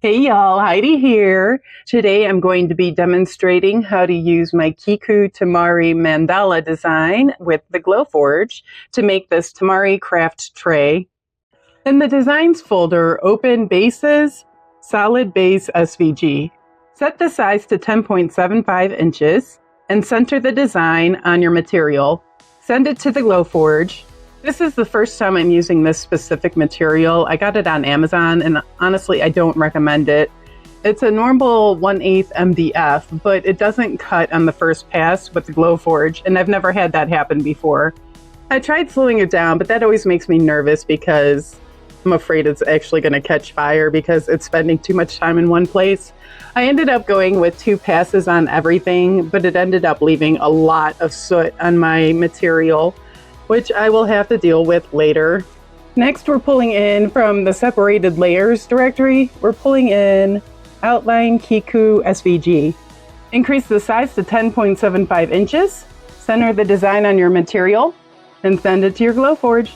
Hey y'all, Heidi here. Today I'm going to be demonstrating how to use my Kiku Temari Mandala design with the Glowforge to make this Temari craft tray. In the Designs folder, open Bases, Solid Base SVG. Set the size to 10.75 inches and center the design on your material. Send it to the Glowforge. This is the first time I'm using this specific material. I got it on Amazon, and honestly, I don't recommend it. It's a normal 1/8 MDF, but it doesn't cut on the first pass with the Glowforge, and I've never had that happen before. I tried slowing it down, but that always makes me nervous because I'm afraid it's actually going to catch fire because it's spending too much time in one place. I ended up going with 2 passes on everything, but it ended up leaving a lot of soot on my material, which I will have to deal with later. Next, we're pulling in from the separated layers directory. We're pulling in outline Kiku SVG. Increase the size to 10.75 inches. Center the design on your material and send it to your Glowforge.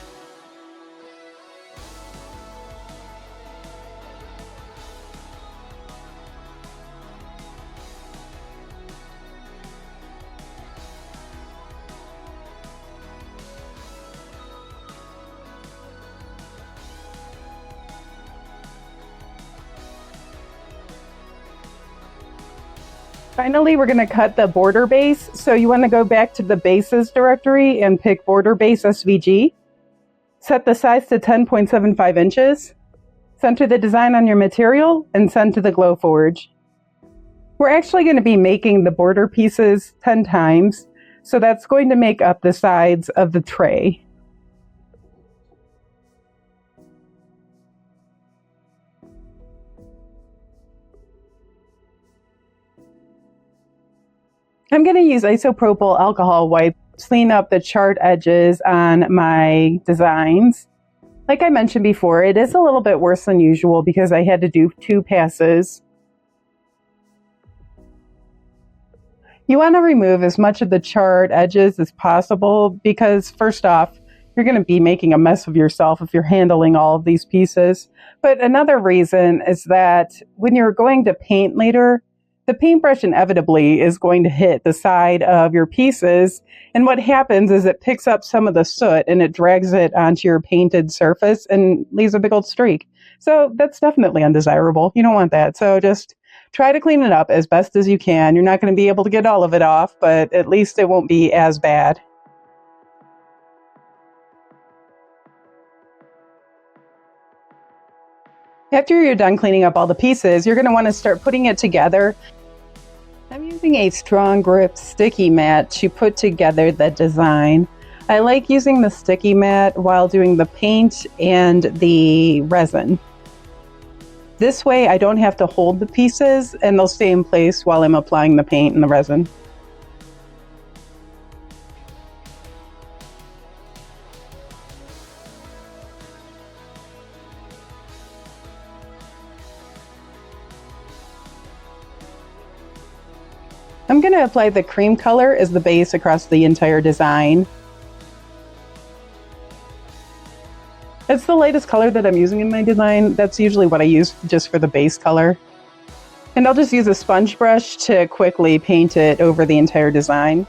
Finally, we're going to cut the border base. So you want to go back to the bases directory and pick border base SVG. Set the size to 10.75 inches. Center the design on your material and send to the Glowforge. We're actually going to be making the border pieces 10 times. So that's going to make up the sides of the tray. I'm going to use isopropyl alcohol wipes to clean up the charred edges on my designs. Like I mentioned before, it is a little bit worse than usual because I had to do 2 passes. You want to remove as much of the charred edges as possible because, first off, you're going to be making a mess of yourself if you're handling all of these pieces. But another reason is that when you're going to paint later, the paintbrush inevitably is going to hit the side of your pieces, and what happens is it picks up some of the soot and it drags it onto your painted surface and leaves a big old streak. So that's definitely undesirable. You don't want that. So just try to clean it up as best as you can. You're not going to be able to get all of it off, but at least it won't be as bad. After you're done cleaning up all the pieces, you're going to want to start putting it together. I'm using a strong grip sticky mat to put together the design. I like using the sticky mat while doing the paint and the resin. This way I don't have to hold the pieces and they'll stay in place while I'm applying the paint and the resin. I'm going to apply the cream color as the base across the entire design. It's the lightest color that I'm using in my design. That's usually what I use just for the base color. And I'll just use a sponge brush to quickly paint it over the entire design.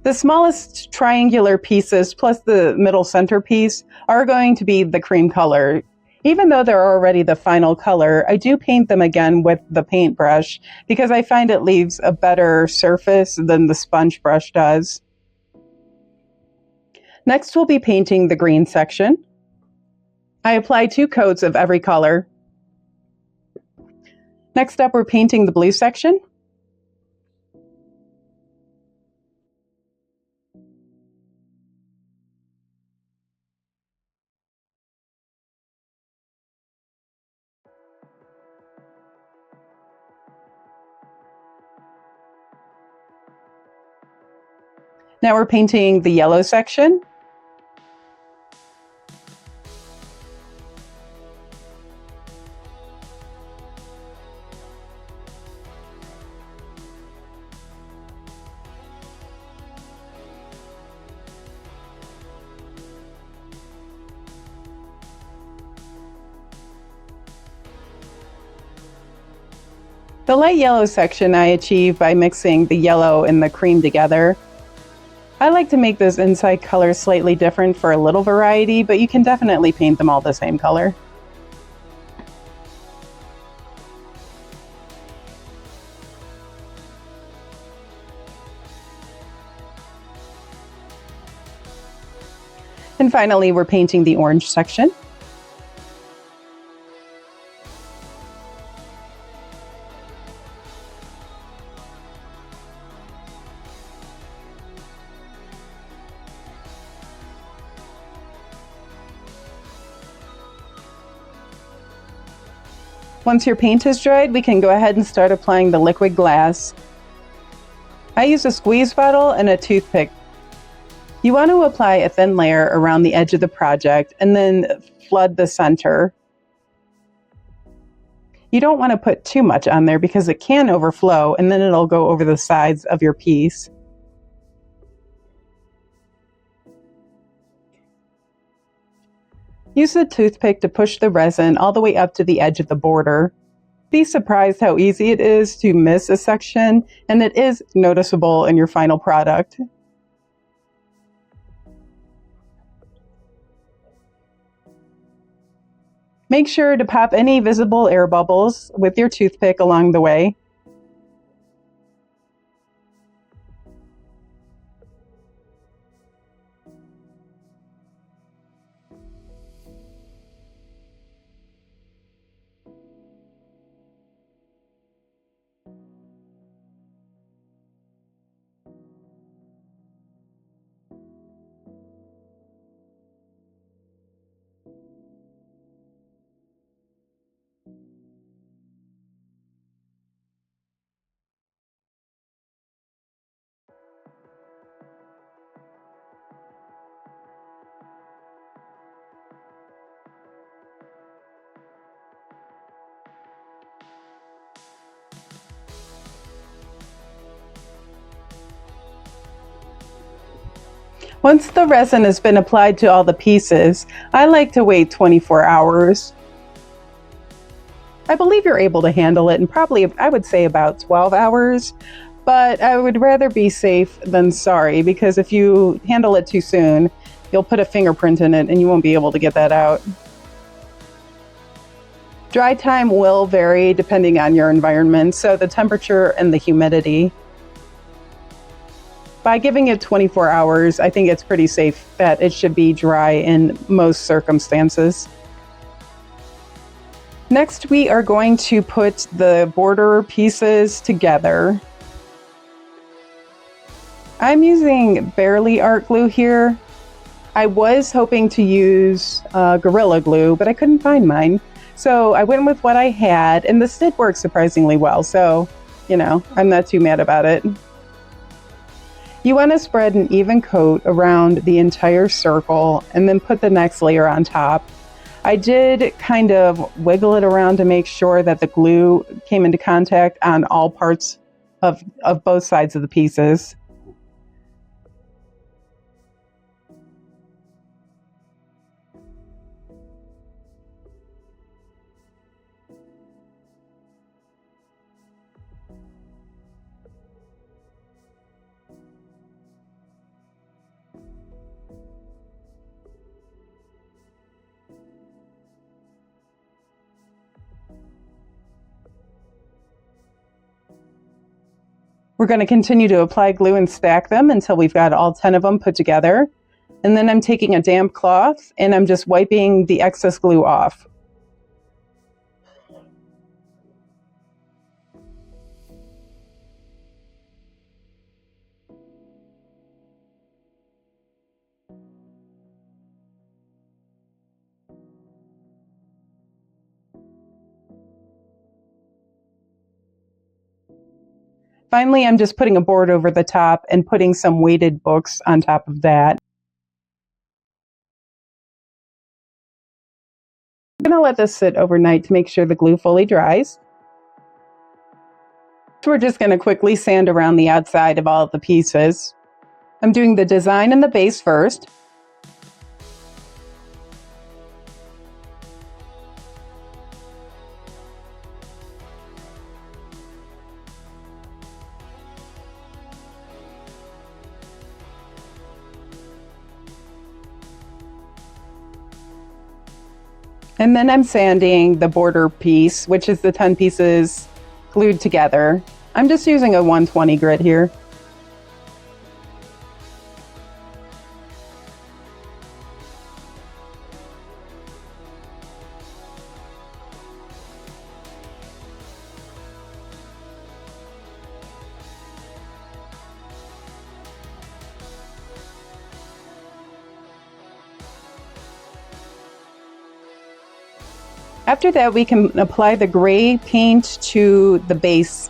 The smallest triangular pieces plus the middle center piece are going to be the cream color. Even though they're already the final color, I do paint them again with the paintbrush because I find it leaves a better surface than the sponge brush does. Next, we'll be painting the green section. I apply 2 coats of every color. Next up, we're painting the blue section. Now we're painting the yellow section. The light yellow section I achieve by mixing the yellow and the cream together. I like to make those inside colors slightly different for a little variety, but you can definitely paint them all the same color. And finally, we're painting the orange section. Once your paint is dried, we can go ahead and start applying the liquid glass. I use a squeeze bottle and a toothpick. You want to apply a thin layer around the edge of the project and then flood the center. You don't want to put too much on there because it can overflow and then it'll go over the sides of your piece. Use the toothpick to push the resin all the way up to the edge of the border. Be surprised how easy it is to miss a section, and it is noticeable in your final product. Make sure to pop any visible air bubbles with your toothpick along the way. Once the resin has been applied to all the pieces, I like to wait 24 hours. I believe you're able to handle it in probably, I would say, about 12 hours, but I would rather be safe than sorry because if you handle it too soon, you'll put a fingerprint in it and you won't be able to get that out. Dry time will vary depending on your environment, so the temperature and the humidity. By giving it 24 hours, I think it's pretty safe that it should be dry in most circumstances. Next, we are going to put the border pieces together. I'm using Barely art glue here. I was hoping to use Gorilla Glue, but I couldn't find mine. So I went with what I had, and this did work surprisingly well. So, I'm not too mad about it. You want to spread an even coat around the entire circle and then put the next layer on top. I did kind of wiggle it around to make sure that the glue came into contact on all parts of both sides of the pieces. We're going to continue to apply glue and stack them until we've got all 10 of them put together. And then I'm taking a damp cloth and I'm just wiping the excess glue off. Finally, I'm just putting a board over the top and putting some weighted books on top of that. I'm going to let this sit overnight to make sure the glue fully dries. We're just going to quickly sand around the outside of all of the pieces. I'm doing the design and the base first. And then I'm sanding the border piece, which is the 10 pieces glued together. I'm just using a 120 grit here. After that, we can apply the gray paint to the base.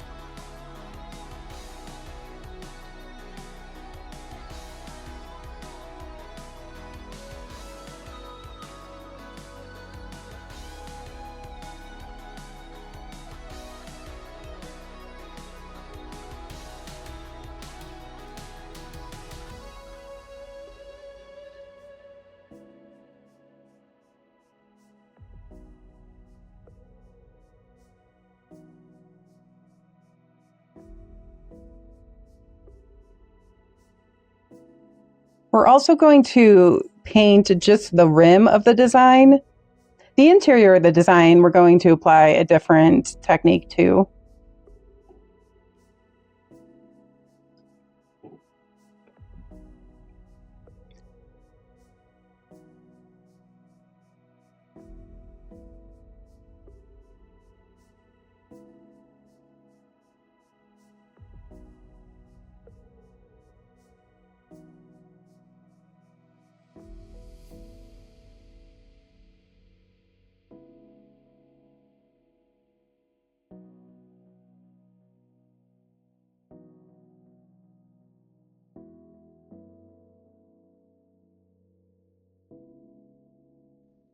We're also going to paint just the rim of the design. The interior of the design, we're going to apply a different technique to.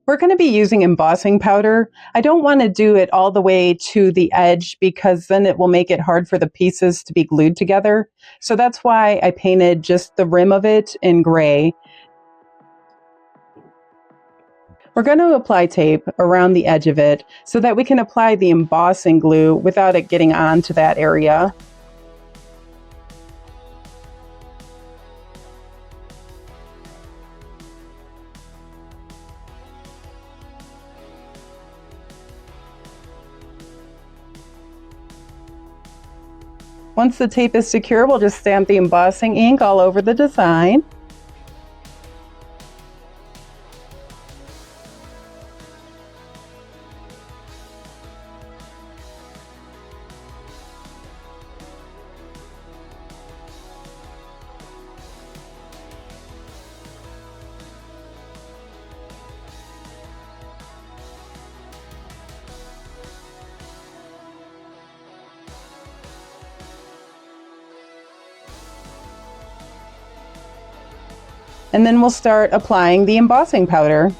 We're going to be using embossing powder. I don't want to do it all the way to the edge because then it will make it hard for the pieces to be glued together. So that's why I painted just the rim of it in gray. We're going to apply tape around the edge of it so that we can apply the embossing glue without it getting onto that area. Once the tape is secure, we'll just stamp the embossing ink all over the design. And then we'll start applying the embossing powder.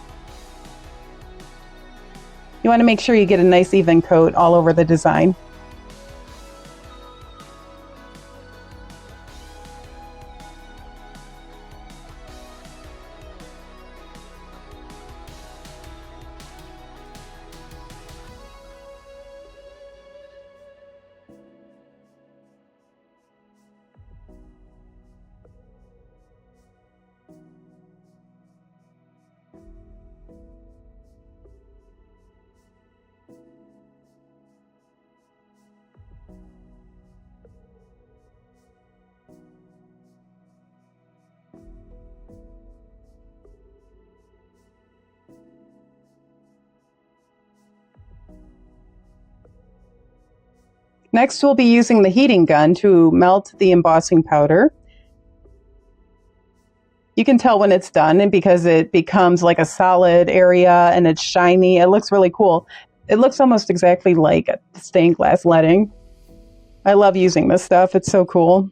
You want to make sure you get a nice even coat all over the design. Next, we'll be using the heating gun to melt the embossing powder. You can tell when it's done because it becomes like a solid area and it's shiny. It looks really cool. It looks almost exactly like stained glass leading. I love using this stuff. It's so cool.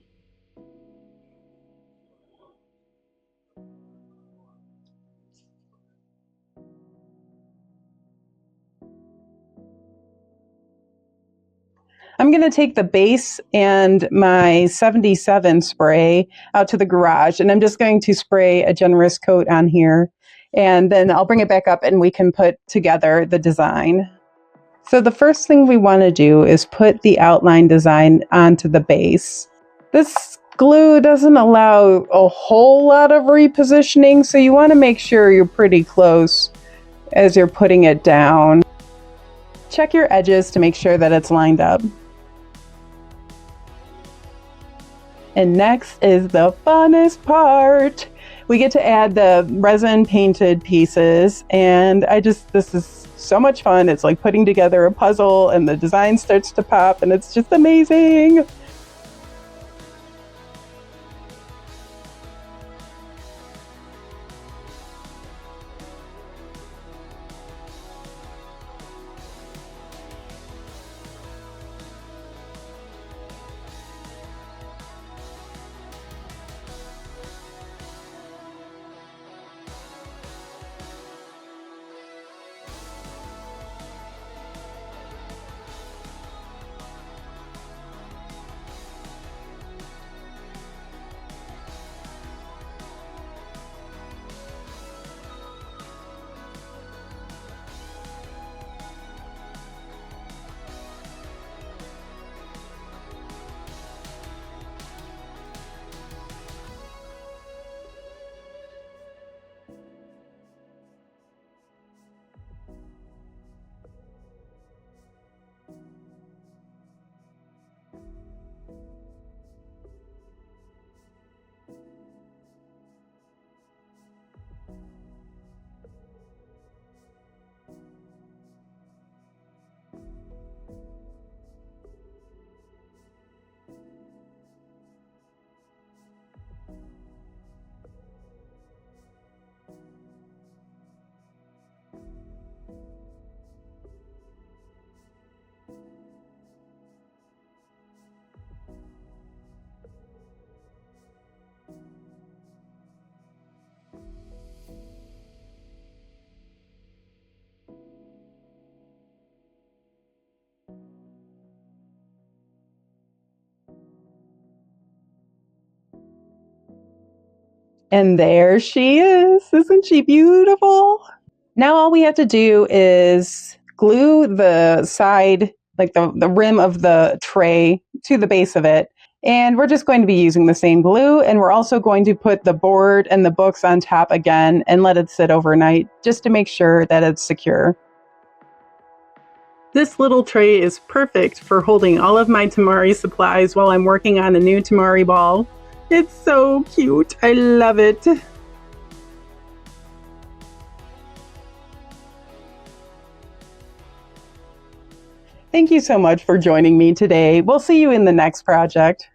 I'm going to take the base and my 77 spray out to the garage, and I'm just going to spray a generous coat on here, and then I'll bring it back up and we can put together the design. So the first thing we want to do is put the outline design onto the base. This glue doesn't allow a whole lot of repositioning, so you want to make sure you're pretty close as you're putting it down. Check your edges to make sure that it's lined up. And next is the funnest part. We get to add the resin painted pieces, and this is so much fun. It's like putting together a puzzle and the design starts to pop and it's just amazing. And there she is. Isn't she beautiful? Now all we have to do is glue the side, like the rim of the tray to the base of it. And we're just going to be using the same glue. And we're also going to put the board and the books on top again and let it sit overnight just to make sure that it's secure. This little tray is perfect for holding all of my Temari supplies while I'm working on a new Temari ball. It's so cute. I love it. Thank you so much for joining me today. We'll see you in the next project.